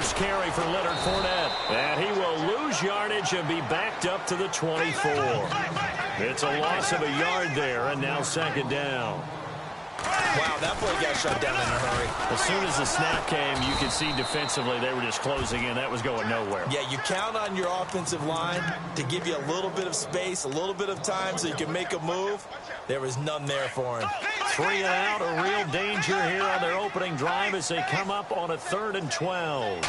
first carry for Leonard Fournette. And he will lose yardage and be backed up to the 24. It's a loss of a yard there, and now second down. Wow, that play got shut down in a hurry. As soon as the snap came, you could see defensively they were just closing in. That was going nowhere. Yeah, you count on your offensive line to give you a little bit of space, a little bit of time so you can make a move. There was none there for him. 3 and out, a real danger here on their opening drive as they come up on a 3rd and 12.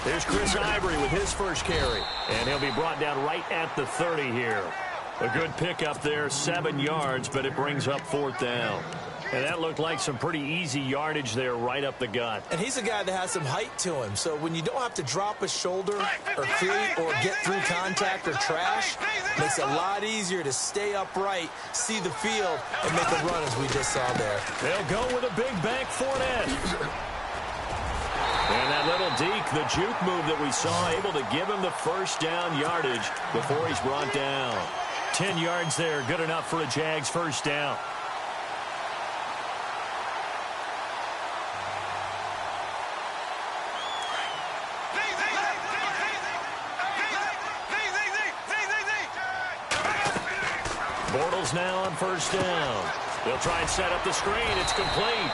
There's Chris Ivory with his first carry, and he'll be brought down right at the 30 here. A good pickup there, 7 yards, but it brings up 4th down. And that looked like some pretty easy yardage there right up the gut. And he's a guy that has some height to him, so when you don't have to drop a shoulder or cleat or get through contact or trash, it makes it a lot easier to stay upright, see the field, and make a run as we just saw there. They'll go with a big bank Fournette. And that little deke, the juke move that we saw, able to give him the first down yardage before he's brought down. 10 yards there, good enough for a Jags first down. Bortles now on first down. They'll try and set up the screen. It's complete.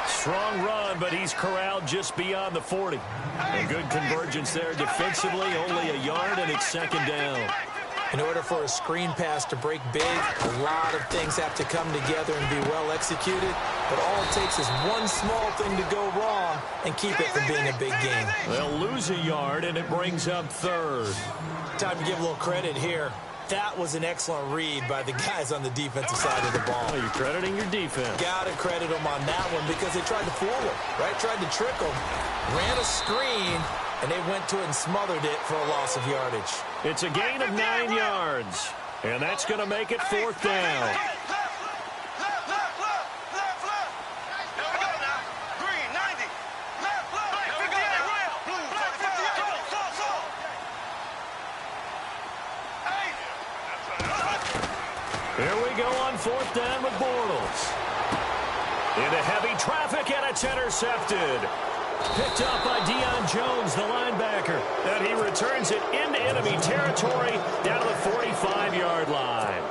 Strong run, but he's corralled just beyond the 40. A good convergence there defensively, only a yard, and it's second down. In order for a screen pass to break big, a lot of things have to come together and be well executed. But all it takes is one small thing to go wrong and keep it from being a big game. They'll lose a yard, and it brings up 3rd. Time to give a little credit here. That was an excellent read by the guys on the defensive side of the ball. Oh, you're crediting your defense. Got to credit them on that one because they tried to fool him, right? Tried to trick him. Ran a screen, and they went to it and smothered it for a loss of yardage. It's a gain of 9 yards, and that's going to make it 4th down. Here we go on 4th down with Bortles. Into heavy traffic, and it's intercepted. Picked up by Deion Jones, the linebacker. And he returns it into enemy territory down to the 45-yard line.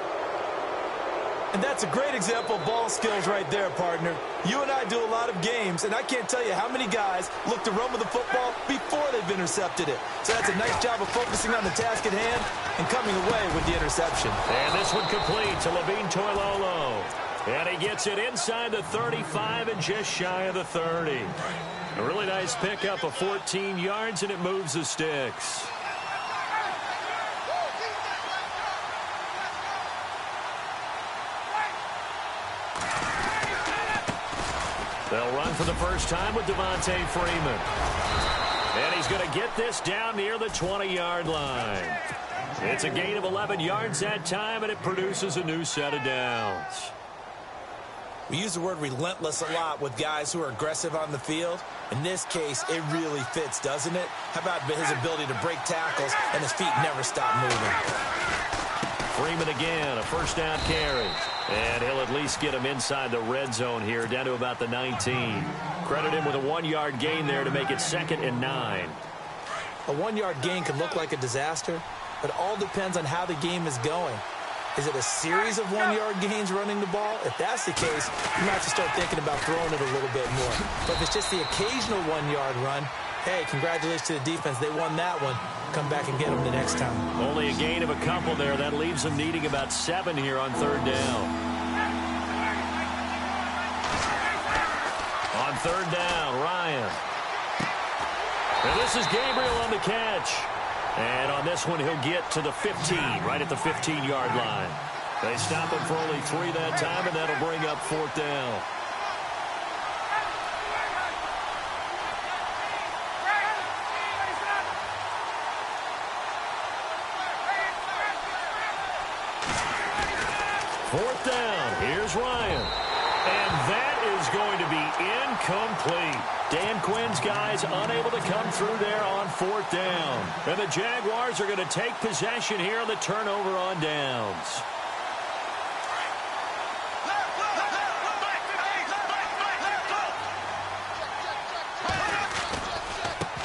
And that's a great example of ball skills right there, partner. You and I do a lot of games, and I can't tell you how many guys look to run with the football before they've intercepted it. So that's a nice job of focusing on the task at hand and coming away with the interception. And this one complete to Levine Toilolo. And he gets it inside the 35 and just shy of the 30. A really nice pickup of 14 yards, and it moves the sticks. They'll run for the first time with Devontae Freeman. And he's going to get this down near the 20-yard line. It's a gain of 11 yards that time, and it produces a new set of downs. We use the word relentless a lot with guys who are aggressive on the field. In this case, it really fits, doesn't it? How about his ability to break tackles and his feet never stop moving? Freeman again, a first down carry. And he'll at least get him inside the red zone here, down to about the 19. Credit him with a 1-yard gain there to make it 2nd and 9. A 1-yard gain can look like a disaster, but it all depends on how the game is going. Is it a series of 1-yard gains running the ball? If that's the case, you might have to start thinking about throwing it a little bit more. But if it's just the occasional 1-yard run, hey, congratulations to the defense. They won that one. Come back and get them the next time. Only a gain of a couple there. That leaves them needing about 7 here on 3rd down. On 3rd down, Ryan. And this is Gabriel on the catch. And on this one, he'll get to the 15, right at the 15-yard line. They stop him for only 3 that time, and that'll bring up 4th down. Fourth down. Here's Ryan. And that is going to be incomplete. Dan Quinn's guys unable to come through there on 4th down. And the Jaguars are going to take possession here on the turnover on downs.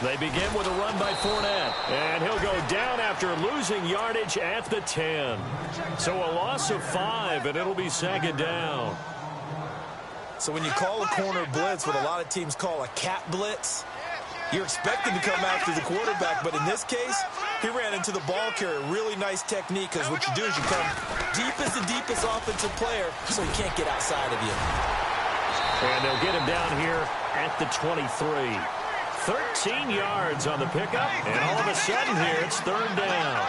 They begin with a run by Fournette, and he'll go down after losing yardage at the 10. So a loss of 5, and it'll be second down. So when you call a corner blitz, what a lot of teams call a cat blitz, you're expected to come after the quarterback, but in this case, he ran into the ball carrier. Really nice technique, because what you do is you come deep as the deepest offensive player, so he can't get outside of you. And they'll get him down here at the 23. 13 yards on the pickup, and all of a sudden here, it's third down.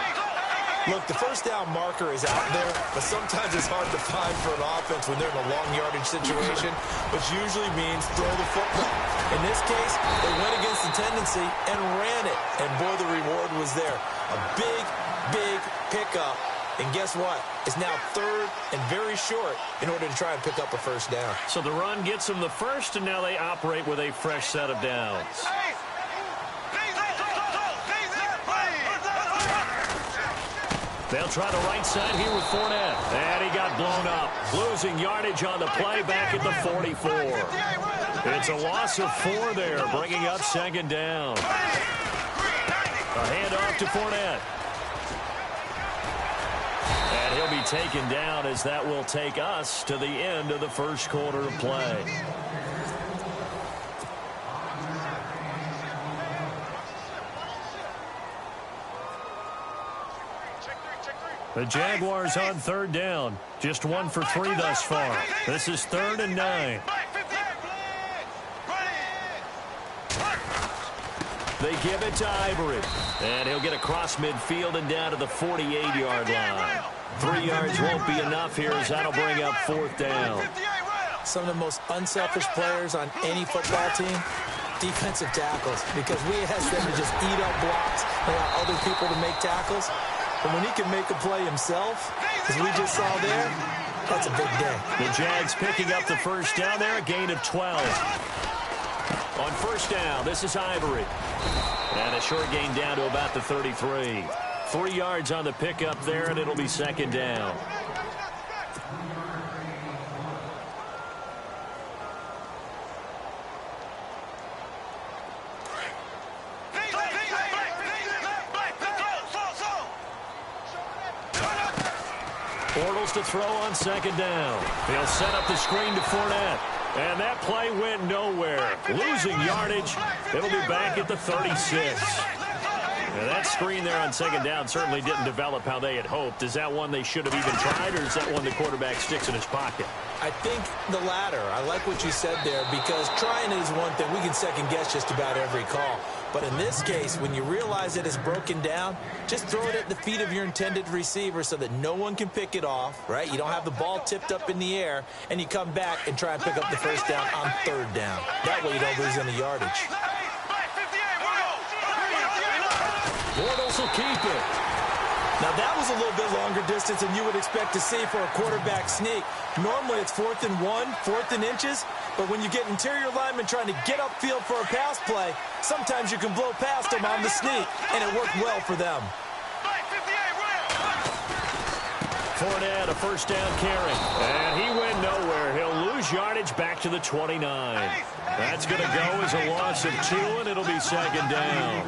Look, the first down marker is out there, but sometimes it's hard to find for an offense when they're in a long yardage situation, which usually means throw the football. In this case, they went against the tendency and ran it, and boy, the reward was there. A big, big pickup, and guess what? It's now third and very short in order to try and pick up a first down. So the run gets them the first, and now they operate with a fresh set of downs. They'll try the right side here with Fournette. And he got blown up. Losing yardage on the play back at the 44. It's a loss of 4 there, bringing up second down. A handoff to Fournette. And he'll be taken down as that will take us to the end of the first quarter of play. The Jaguars on third down. Just 1 for 3 thus far. This is 3rd and 9. They give it to Ivory. And he'll get across midfield and down to the 48-yard line. 3 yards won't be enough here as that'll bring up 4th down. Some of the most unselfish players on any football team, defensive tackles, because we ask them to just eat up blocks and allow other people to make tackles. But when he can make a play himself, as we just saw there, that's a big day. The Jags picking up the first down there, a gain of 12. On first down, this is Ivory. And a short gain down to about the 33. 3 yards on the pickup there, and it'll be second down. Bortles to throw on second down. He'll set up the screen to Fournette. And that play went nowhere. Losing yardage. It'll be back at the 36. And that screen there on second down certainly didn't develop how they had hoped. Is that one they should have even tried, or is that one the quarterback sticks in his pocket? I think the latter. I like what you said there, because trying it is one thing. We can second-guess just about every call. But in this case, when you realize that it's broken down, just throw it at the feet of your intended receiver so that no one can pick it off, right? You don't have the ball tipped up in the air, and you come back and try and pick up the first down on third down. That way you don't lose any yardage. Bortles will keep it. Now, that was a little bit longer distance than you would expect to see for a quarterback sneak. Normally, it's 4th and 1, 4th and inches. But when you get interior linemen trying to get upfield for a pass play, sometimes you can blow past them on the sneak, and it worked well for them. Fournette, a first down carry. And he went nowhere. He'll lose yardage back to the 29. That's going to go as a loss of 2, and it'll be second down.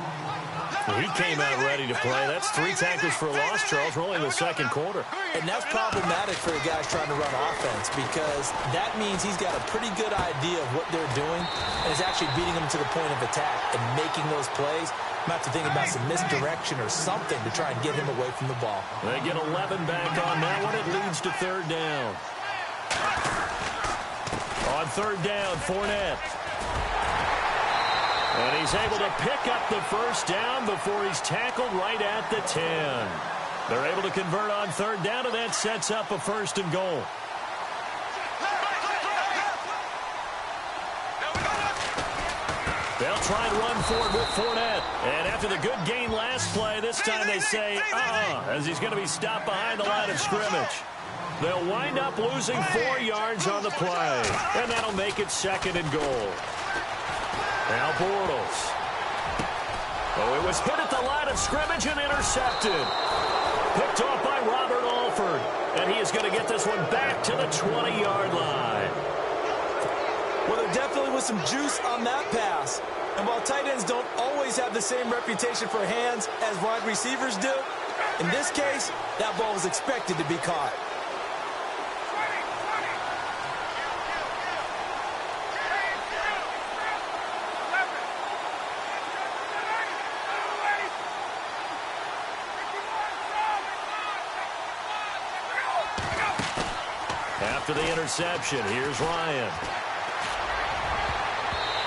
He came out ready to play. That's 3 tackles for a loss, Charles. We're only in the second quarter. And that's problematic for the guys trying to run offense, because that means he's got a pretty good idea of what they're doing and is actually beating them to the point of attack and making those plays. I'm have to think about some misdirection or something to try and get him away from the ball. They get 11 back on that one. It leads to third down. On third down, Fournette. And he's able to pick up the first down before he's tackled right at the 10. They're able to convert on third down, and that sets up a first and goal. They'll try and run forward with Fournette. And after the good gain last play, this time they say, as he's going to be stopped behind the line of scrimmage. They'll wind up losing 4 yards on the play. And that'll make it second and goal. Now Bortles. Oh, it was hit at the line of scrimmage and intercepted. Picked off by Robert Alford. And he is going to get this one back to the 20-yard line. Well, there definitely was some juice on that pass. And while tight ends don't always have the same reputation for hands as wide receivers do, in this case, that ball was expected to be caught. After the interception, here's Ryan.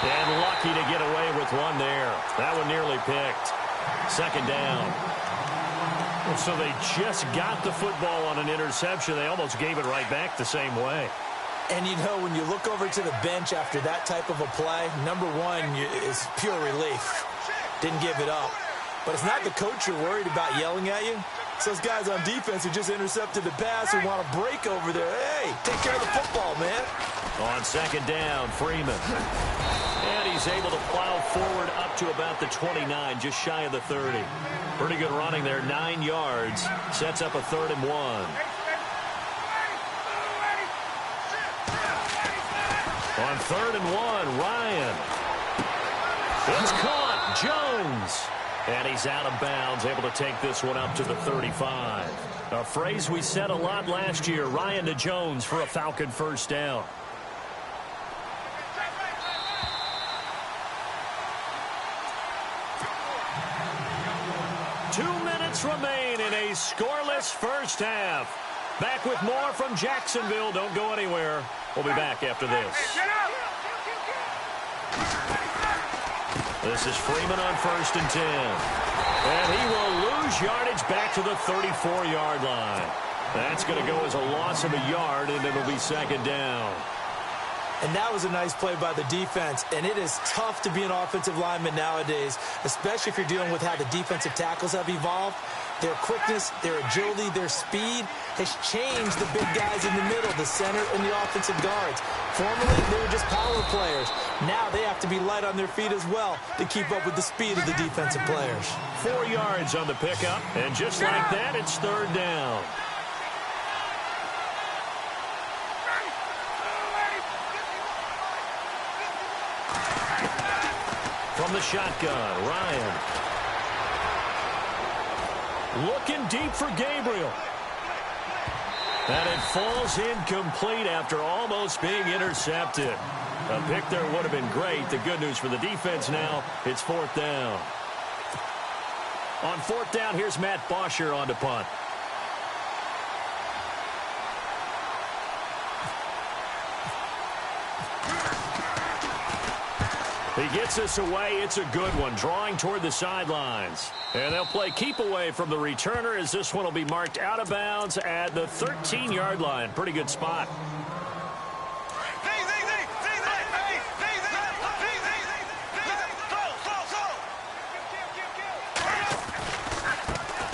And lucky to get away with one there. That one nearly picked. Second down. So they just got the football on an interception. They almost gave it right back the same way. And you know, when you look over to the bench after that type of a play, number one is pure relief. Didn't give it up. But it's not the coach you're worried about yelling at you. It's those guys on defense who just intercepted the pass who want to break over there. Hey, take care of the football, man. On second down, Freeman. And he's able to plow forward up to about the 29, just shy of the 30. Pretty good running there, 9 yards. Sets up a 3rd and 1. On 3rd and 1, Ryan. It's caught, Jones. And he's out of bounds, able to take this one up to the 35. A phrase we said a lot last year, Ryan to Jones for a Falcon first down. Remain in a scoreless first half. Back with more from Jacksonville. Don't go anywhere. We'll be back after this. This is Freeman on 1st and 10. And he will lose yardage back to the 34-yard line. That's going to go as a loss of a yard, and it'll be 2nd down. And that was a nice play by the defense. And it is tough to be an offensive lineman nowadays, especially if you're dealing with how the defensive tackles have evolved. Their quickness, their agility, their speed has changed the big guys in the middle, the center, and the offensive guards. Formerly, they were just power players. Now they have to be light on their feet as well to keep up with the speed of the defensive players. 4 yards on the pickup, and just like that, it's 3rd down. From the shotgun, Ryan. Looking deep for Gabriel. And it falls incomplete after almost being intercepted. A pick there would have been great. The good news for the defense now, it's 4th down. On 4th down, here's Matt Bosher on to punt. He gets us away. It's a good one, drawing toward the sidelines. And they'll play keep away from the returner as this one will be marked out of bounds at the 13-yard line. Pretty good spot.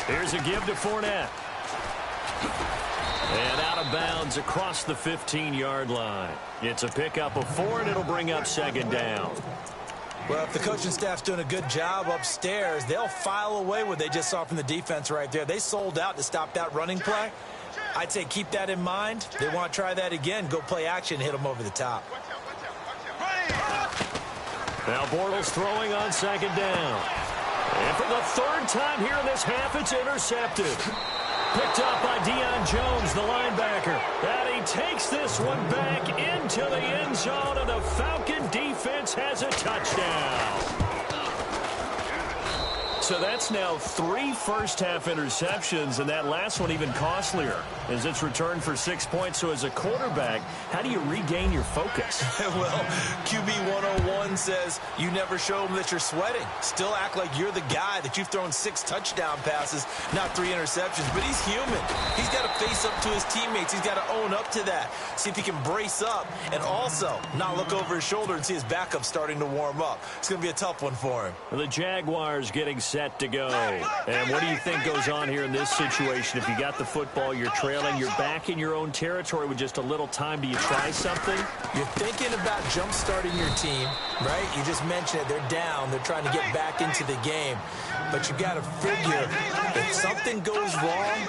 Here's a give to Fournette. And out of bounds across the 15-yard line. It's a pickup of 4, and it'll bring up 2nd down. Well, if the coaching staff's doing a good job upstairs, they'll file away what they just saw from the defense right there. They sold out to stop that running play. I'd say keep that in mind. They want to try that again. Go play action, hit them over the top. Now Bortles throwing on 2nd down. And for the 3rd time here in this half, it's intercepted. Picked up by Deion Jones, the linebacker. And he takes this one back into the end zone, and the Falcon defense has a touchdown. So that's now 3 first-half interceptions, and that last one even costlier as it's returned for 6 points. So as a quarterback, how do you regain your focus? Well, QB 101 says you never show them that you're sweating. Still act like you're the guy, that you've thrown 6 touchdown passes, not 3 interceptions. But he's human. He's got to face up to his teammates. He's got to own up to that. See if he can brace up and also not look over his shoulder and see his backup starting to warm up. It's going to be a tough one for him. The Jaguars getting set to go. And what do you think goes on here in this situation? If you got the football, you're trailing, you're back in your own territory with just a little time. Do you try something? You're thinking about jump-starting your team, right? You just mentioned it. They're down. They're trying to get back into the game. But you got to figure if something goes wrong,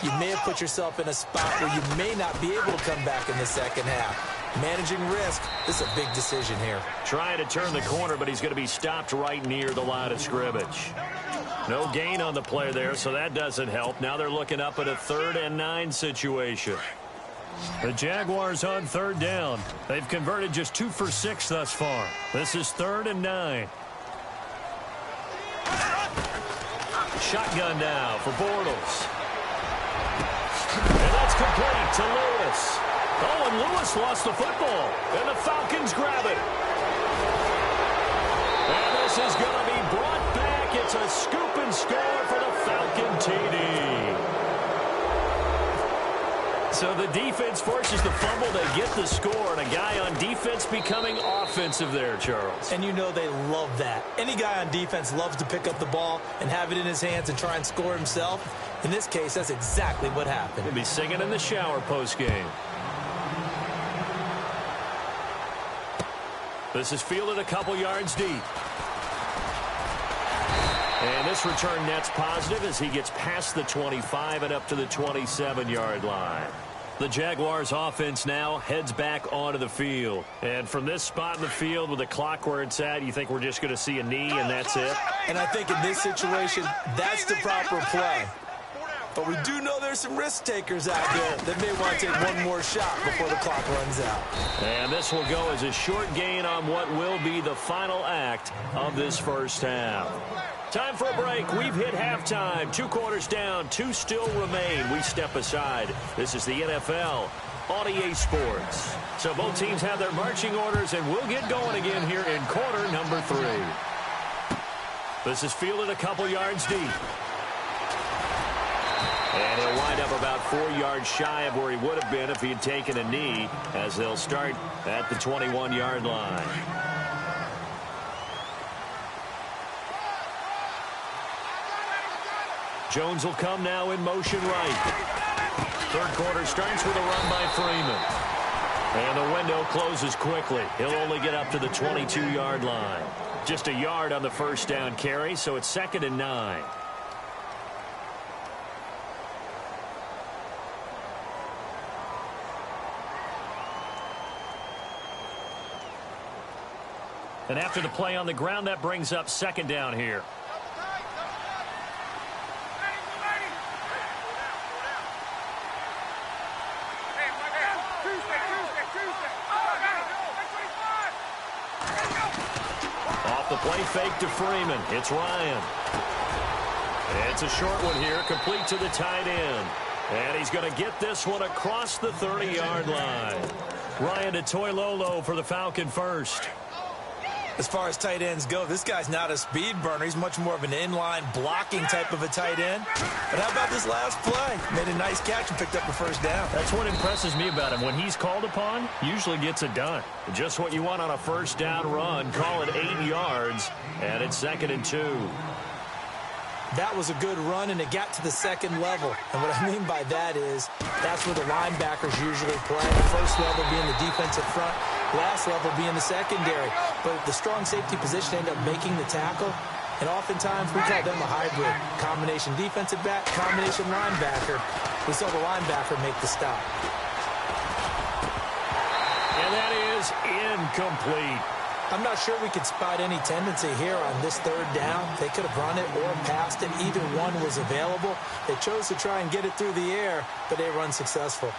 you may have put yourself in a spot where you may not be able to come back in the second half. managing risk. This is a big decision here. Trying to turn the corner, but he's going to be stopped right near the line of scrimmage. No gain on the play there, so that doesn't help. Now they're looking up at a 3rd and 9 situation. The Jaguars on 3rd down. They've converted just 2 for 6 thus far. This is 3rd and 9. Shotgun now for Bortles. And that's complete to Lewis. Oh, and Lewis lost the football. And the Falcons grab it. And this is going to be brought back. It's a scoop and score for the Falcon TD. So the defense forces the fumble. They get the score, and a guy on defense becoming offensive there, Charles. And you know they love that. Any guy on defense loves to pick up the ball and have it in his hands and try and score himself. In this case, that's exactly what happened. He'll be singing in the shower post-game. This is fielded a couple yards deep. And this return net's positive as he gets past the 25 and up to the 27-yard line. The Jaguars offense now heads back onto the field. And from this spot in the field with the clock where it's at, you think we're just going to see a knee and that's it? And I think in this situation, that's the proper play. But we do know there's some risk takers out there that may want to take one more shot before the clock runs out. And this will go as a short gain on what will be the final act of this first half. Time for a break. We've hit halftime. 2 quarters down. 2 still remain. We step aside. This is the NFL on EA Sports. So both teams have their marching orders, and we'll get going again here in quarter number 3. This is fielded a couple yards deep. And he'll wind up about 4 yards shy of where he would have been if he had taken a knee, as they'll start at the 21-yard line. Jones will come now in motion right. 3rd quarter starts with a run by Freeman. And the window closes quickly. He'll only get up to the 22-yard line. Just a yard on the first down carry, so it's 2nd and 9. And after the play on the ground, that brings up 2nd down here. Off the play fake to Freeman. It's Ryan. It's a short one here, complete to the tight end. And he's going to get this one across the 30-yard line. Ryan to Toilolo for the Falcon first. As far as tight ends go, this guy's not a speed burner. He's much more of an inline blocking type of a tight end. But how about this last play? Made a nice catch and picked up the first down. That's what impresses me about him. When he's called upon, usually gets it done. Just what you want on a first down run. Call it 8 yards, and it's 2nd and 2. That was a good run, and it got to the 2nd level. And what I mean by that is that's where the linebackers usually play. The first level being the defensive front, last level being the secondary. But the strong safety position ended up making the tackle. And oftentimes we call them a hybrid. Combination defensive back, combination linebacker. We saw the linebacker make the stop. And that is incomplete. I'm not sure we could spot any tendency here on this 3rd down. They could have run it or passed it. Either one was available. They chose to try and get it through the air, but they run successful.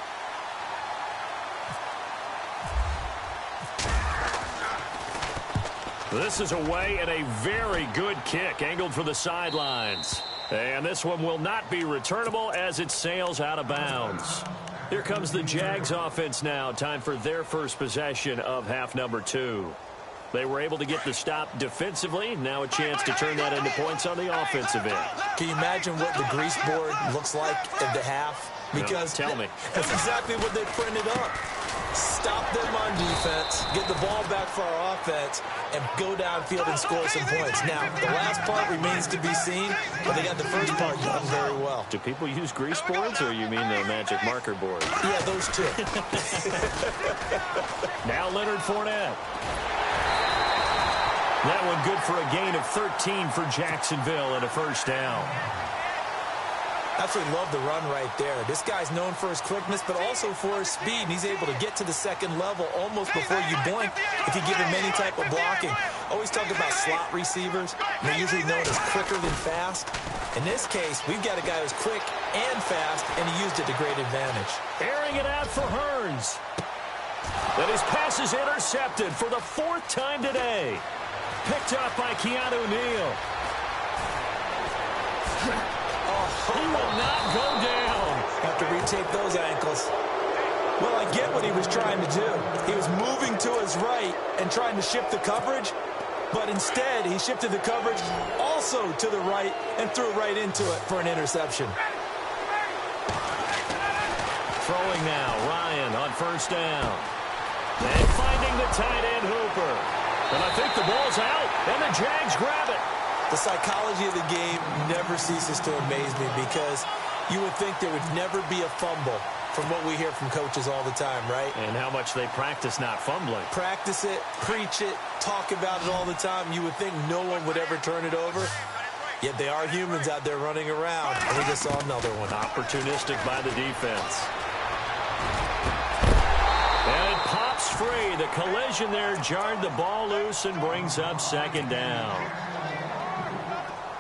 This is away and a very good kick angled for the sidelines. And this one will not be returnable as it sails out of bounds. Here comes the Jags offense now. Time for their first possession of half number 2. They were able to get the stop defensively. Now a chance to turn that into points on the offensive end. Can you imagine what the grease board looks like at the half? Because tell me. That's exactly what they printed up. Stop them on defense, get the ball back for our offense, and go downfield and score some points. Now, the last part remains to be seen, but they got the first part done very well. Do people use grease boards, or you mean the magic marker board? Yeah, those two. Now Leonard Fournette. That one good for a gain of 13 for Jacksonville and a first down. Absolutely love the run right there. This guy's known for his quickness, but also for his speed. And he's able to get to the second level almost before you blink if you give him any type of blocking. Always talk about slot receivers. They're usually known as quicker than fast. In this case, we've got a guy who's quick and fast, and he used it to great advantage. Airing it out for Hearns. And his pass is intercepted for the 4th time today. Picked up by Keanu Neal. He will not go down. Have to retape those ankles. Well, I get what he was trying to do. He was moving to his right and trying to shift the coverage, but instead he shifted the coverage also to the right and threw right into it for an interception. Throwing now, Ryan on 1st down. And finding the tight end Hooper. And I think the ball's out, and the Jags grab it. The psychology of the game never ceases to amaze me because you would think there would never be a fumble from what we hear from coaches all the time, right? And how much they practice not fumbling. Practice it, preach it, talk about it all the time. You would think no one would ever turn it over. Yet they are humans out there running around, and we just saw another one. Opportunistic by the defense. And it pops free. The collision there jarred the ball loose and brings up 2nd down.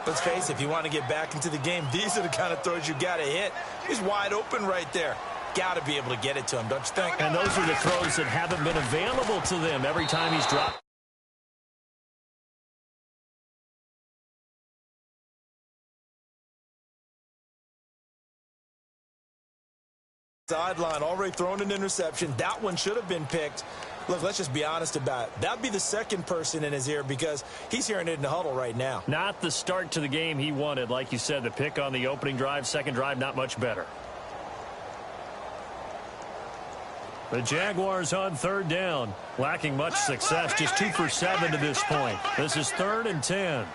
Let's face it, if you want to get back into the game, these are the kind of throws you got to hit. He's wide open right there. Got to be able to get it to him, don't you think? And those are the throws that haven't been available to them every time he's dropped. Sideline, already thrown an interception. That one should have been picked. Look, let's just be honest about it. That'd be the second person in his ear because he's hearing it in the huddle right now. Not the start to the game he wanted. Like you said, the pick on the opening drive, second drive, not much better. The Jaguars on 3rd down. Lacking much success, just 2 for 7 to this point. This is 3rd and 10.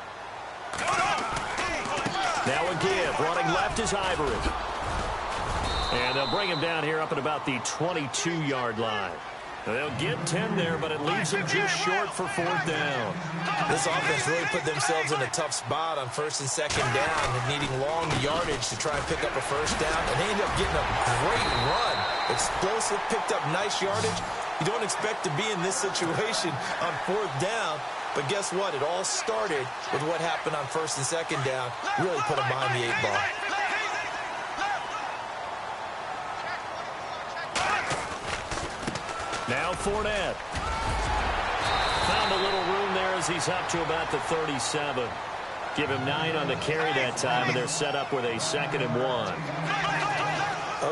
Now a give. Running left is Ivory. And they'll bring him down here up at about the 22-yard line. They'll get 10 there, but it leaves them just short for 4th down. This offense really put themselves in a tough spot on 1st and 2nd down and needing long yardage to try and pick up a 1st down. And they end up getting a great run. Explosive, picked up nice yardage. You don't expect to be in this situation on 4th down. But guess what? It all started with what happened on 1st and 2nd down. Really put them behind the 8 ball. Now Fournette. Found a little room there as he's up to about the 37. Give him 9 on the carry that time, and they're set up with a 2nd and 1.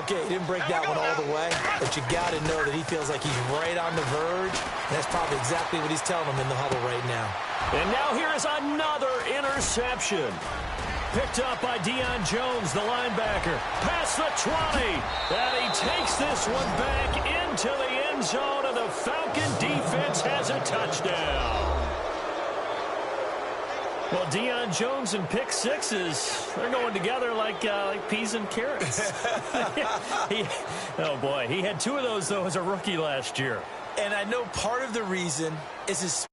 Okay, he didn't break that one all the way, but you got to know that he feels like he's right on the verge. And that's probably exactly what he's telling them in the huddle right now. And now here is another interception. Picked up by Deion Jones, the linebacker. Past the 20. And he takes this one back into the end zone, and the Falcon defense has a touchdown. Well, Deion Jones and pick sixes, they're going together like peas and carrots. Oh, boy. He had 2 of those, though, as a rookie last year. And I know part of the reason is his